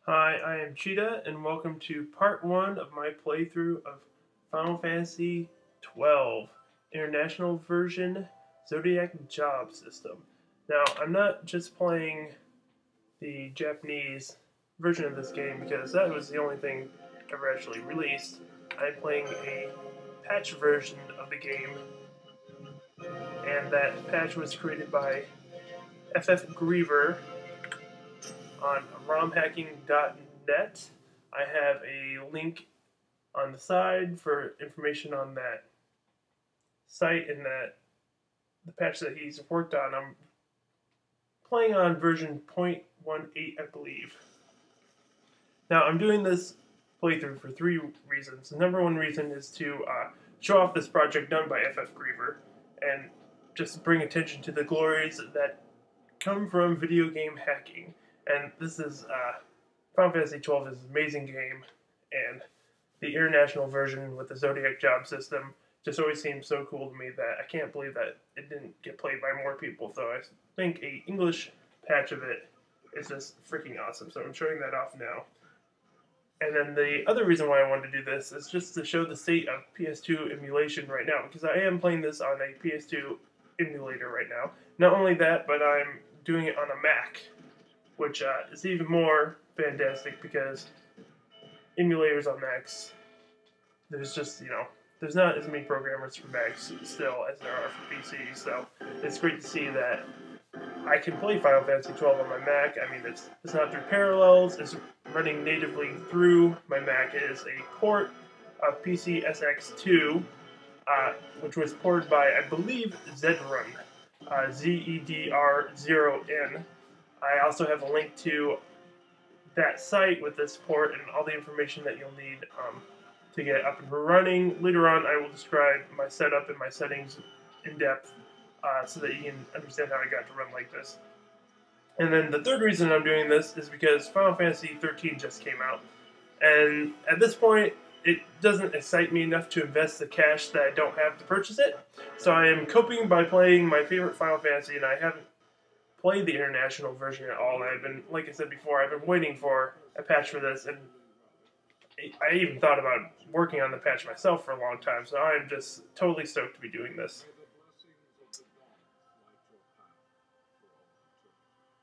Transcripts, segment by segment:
Hi, I am Cheetah, and welcome to part 1 of my playthrough of Final Fantasy XII International Version Zodiac Job System. Now, I'm not just playing the Japanese version of this game because that was the only thing ever actually released. I'm playing a patch version of the game, and that patch was created by FF Griever on romhacking.net. I have a link on the side for information on that site and that the patch that he's worked on. I'm playing on version 0.18, I believe. Now, I'm doing this playthrough for 3 reasons. The number 1 reason is to show off this project done by FF Griever and just bring attention to the glories that come from video game hacking. And this is Final Fantasy XII is an amazing game, and the international version with the Zodiac job system just always seems so cool to me that I can't believe that it didn't get played by more people. So I think a English patch of it is just freaking awesome. So I'm showing that off now. And then the other reason why I wanted to do this is just to show the state of PS2 emulation right now, because I am playing this on a PS2 emulator right now. Not only that, but I'm doing it on a Mac, which is even more fantastic because emulators on Macs, there's just, there's not as many programmers for Macs still as there are for PCs, so it's great to see that I can play Final Fantasy XII on my Mac. I mean, it's not through Parallels, it's running natively through my Mac. It is a port of PCSX2, which was ported by, I believe, Zedrun, ZEDR0N. I also have a link to that site with this port and all the information that you'll need to get up and running. Later on, I will describe my setup and my settings in depth so that you can understand how I got to run like this. And then the third reason I'm doing this is because Final Fantasy XIII just came out. And at this point, it doesn't excite me enough to invest the cash that I don't have to purchase it. So I am coping by playing my favorite Final Fantasy, and I haven't played the international version at all. And I've been, like I said before, I've been waiting for a patch for this, and I even thought about working on the patch myself for a long time, so I'm just totally stoked to be doing this.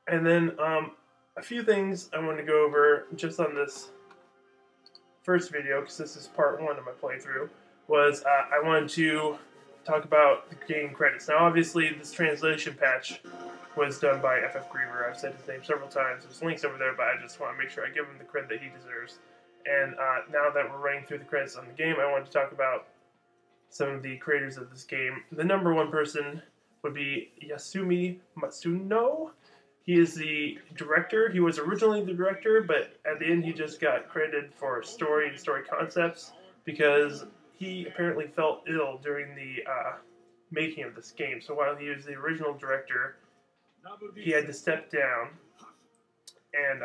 And then a few things I want to go over just on this first video, because this is part 1 of my playthrough, was I wanted to talk about the game credits. Now, obviously, this translation patch was done by FF Griever. I've said his name several times. There's links over there, but I just want to make sure I give him the credit that he deserves. And now that we're running through the credits on the game, I wanted to talk about some of the creators of this game. The number 1 person would be Yasumi Matsuno. He is the director. He was originally the director, but at the end he just got credited for story and story concepts because he apparently felt ill during the making of this game. So while he was the original director, he had to step down, and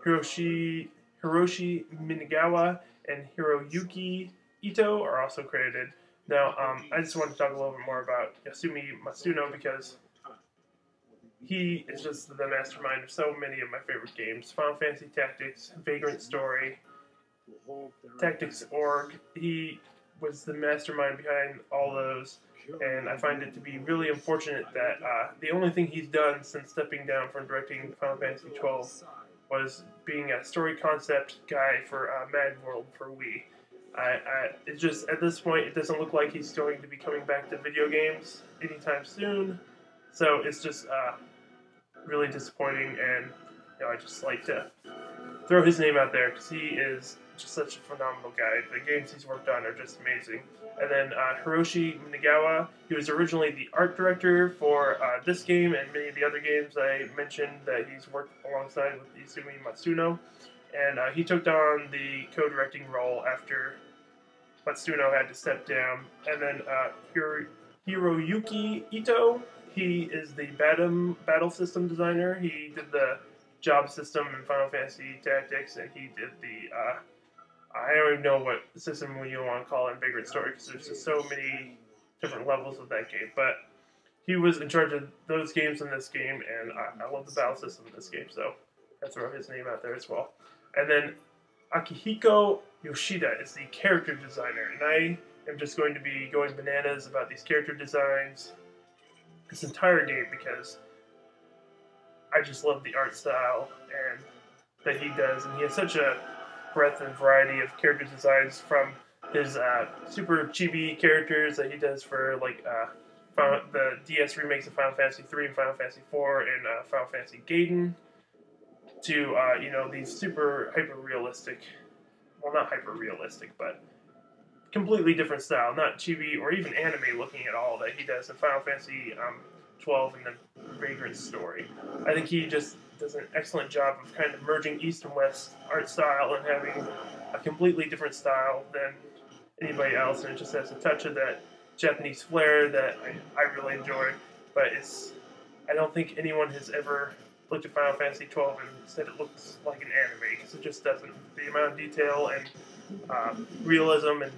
Hiroshi Minagawa and Hiroyuki Ito are also credited. Now, I just want to talk a little bit more about Yasumi Matsuno because he is just the mastermind of so many of my favorite games. Final Fantasy Tactics, Vagrant Story, Tactics Org. He was the mastermind behind all those, and I find it to be really unfortunate that the only thing he's done since stepping down from directing Final Fantasy XII was being a story concept guy for Mad World for Wii. It just, at this point, it doesn't look like he's going to be coming back to video games anytime soon. So it's just really disappointing, and I just like to throw his name out there because he is just such a phenomenal guy. The games he's worked on are just amazing. And then Hiroshi Minagawa, he was originally the art director for this game and many of the other games I mentioned that he's worked alongside with Yasumi Matsuno. And he took on the co-directing role after Matsuno had to step down. And then Hiroyuki Ito, he is the battle system designer. He did the job system in Final Fantasy Tactics, and he did the I don't even know what system you want to call it in Vagrant Story, because there's just so many different levels of that game. But he was in charge of those games in this game, and I love the battle system in this game, so I throw his name out there as well. And then Akihiko Yoshida is the character designer, and I am just going to be going bananas about these character designs this entire game because I just love the art style and that he does, and he has such a breadth and variety of character designs from his super chibi characters that he does for like the DS remakes of Final Fantasy 3 and Final Fantasy 4 and Final Fantasy Gaiden to you know, these super hyper realistic, well, not hyper realistic, but completely different style, not chibi or even anime looking at all that he does in Final Fantasy 12 and the Vagrant story. I think he just does an excellent job of kind of merging East and West art style and having a completely different style than anybody else, and it just has a touch of that Japanese flair that I really enjoy. But I don't think anyone has ever looked at Final Fantasy 12 and said it looks like an anime, because it just doesn't. The amount of detail and realism and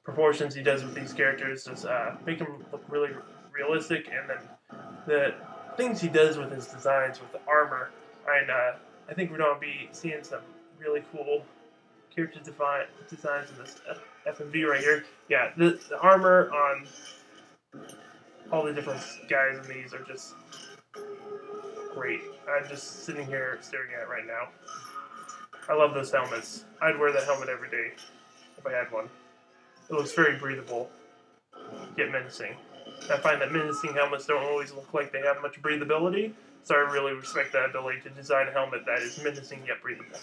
proportions he does with these characters just make them look really realistic, and then the things he does with his designs with the armor, and I think we're going to be seeing some really cool character designs in this FMV right here. Yeah, the armor on all the different guys in these are just great. I'm just sitting here staring at it right now. I love those helmets. I'd wear that helmet every day if I had one. It looks very breathable, yet menacing. I find that menacing helmets don't always look like they have much breathability, so I really respect that ability to design a helmet that is menacing yet breathable.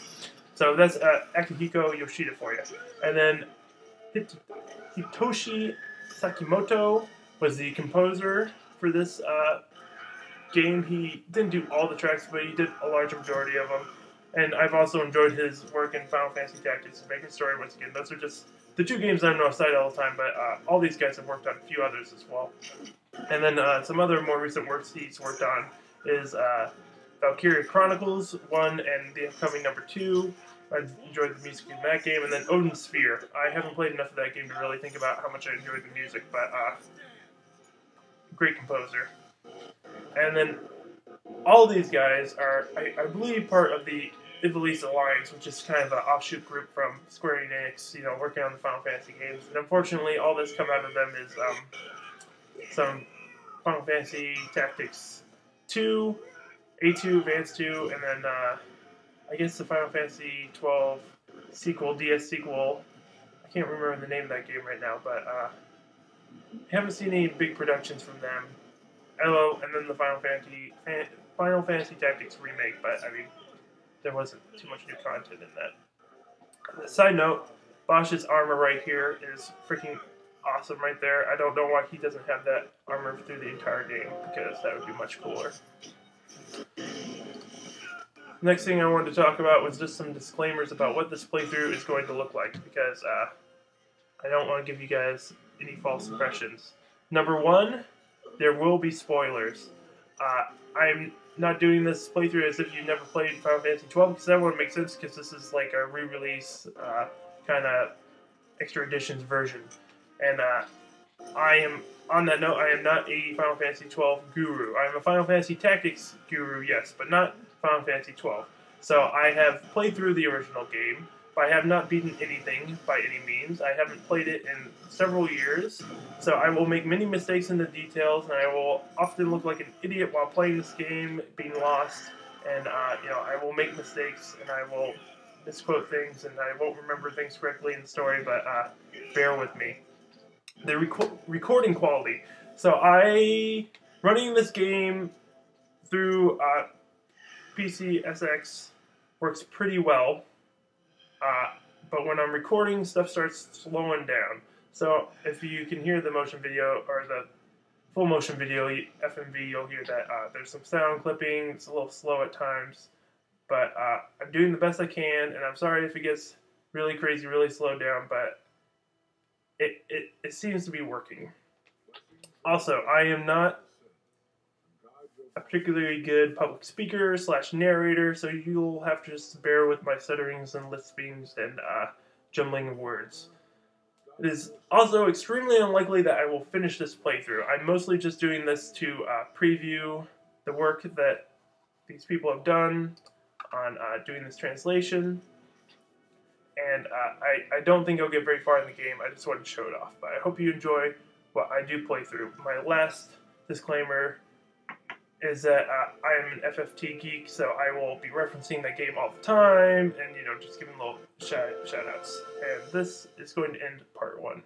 So that's Akihiko Yoshida for you. And then Hitoshi Sakimoto was the composer for this game. He didn't do all the tracks, but he did a large majority of them. And I've also enjoyed his work in Final Fantasy Tactics and Vagrant Story once again. Those are just the two games I'm outside all the time, but all these guys have worked on a few others as well. And then some other more recent works he's worked on is Valkyria Chronicles 1 and the upcoming number 2. I enjoyed the music in that game. And then Odin Sphere. I haven't played enough of that game to really think about how much I enjoyed the music, but great composer. And then all these guys are, I believe, part of the Ivalice Alliance, which is kind of an offshoot group from Square Enix, you know, working on the Final Fantasy games. And unfortunately, all that's come out of them is some Final Fantasy Tactics 2, A2, Advance 2, and then I guess the Final Fantasy 12 sequel, DS sequel. I can't remember the name of that game right now, but I haven't seen any big productions from them. Hello, and then the Final Fantasy Tactics remake, but I mean, there wasn't too much new content in that. Side note, Bosch's armor right here is freaking awesome right there. I don't know why he doesn't have that armor through the entire game, because that would be much cooler. Next thing I wanted to talk about was just some disclaimers about what this playthrough is going to look like, because I don't want to give you guys any false impressions. Number one, there will be spoilers. I'm not doing this playthrough as if you've never played Final Fantasy 12, because that wouldn't make sense, because this is like a re-release kind of extra editions version. And I am, on that note, I am not a Final Fantasy 12 guru. I am a Final Fantasy Tactics guru, yes, but not Final Fantasy 12. So I have played through the original game, but I have not beaten anything by any means. I haven't played it in several years, so I will make many mistakes in the details, and I will often look like an idiot while playing this game, being lost, and you know, I will make mistakes, and I will misquote things, and I won't remember things correctly in the story, but bear with me. The recording quality. So running this game through PCSX works pretty well. But when I'm recording, stuff starts slowing down. So if you can hear the motion video, or the full motion video, FMV, you'll hear that there's some sound clipping, it's a little slow at times. But I'm doing the best I can, and I'm sorry if it gets really crazy, really slowed down, but it seems to be working. Also, I am not a particularly good public speaker / narrator, so you'll have to just bear with my stutterings and lispings and jumbling of words. It is also extremely unlikely that I will finish this playthrough. I'm mostly just doing this to preview the work that these people have done. on doing this translation. And I don't think I'll get very far in the game. I just wanted to show it off. But I hope you enjoy what I do play through. My last disclaimer is that I am an FFT geek, so I will be referencing that game all the time and, just giving little shout outs. And this is going to end part 1.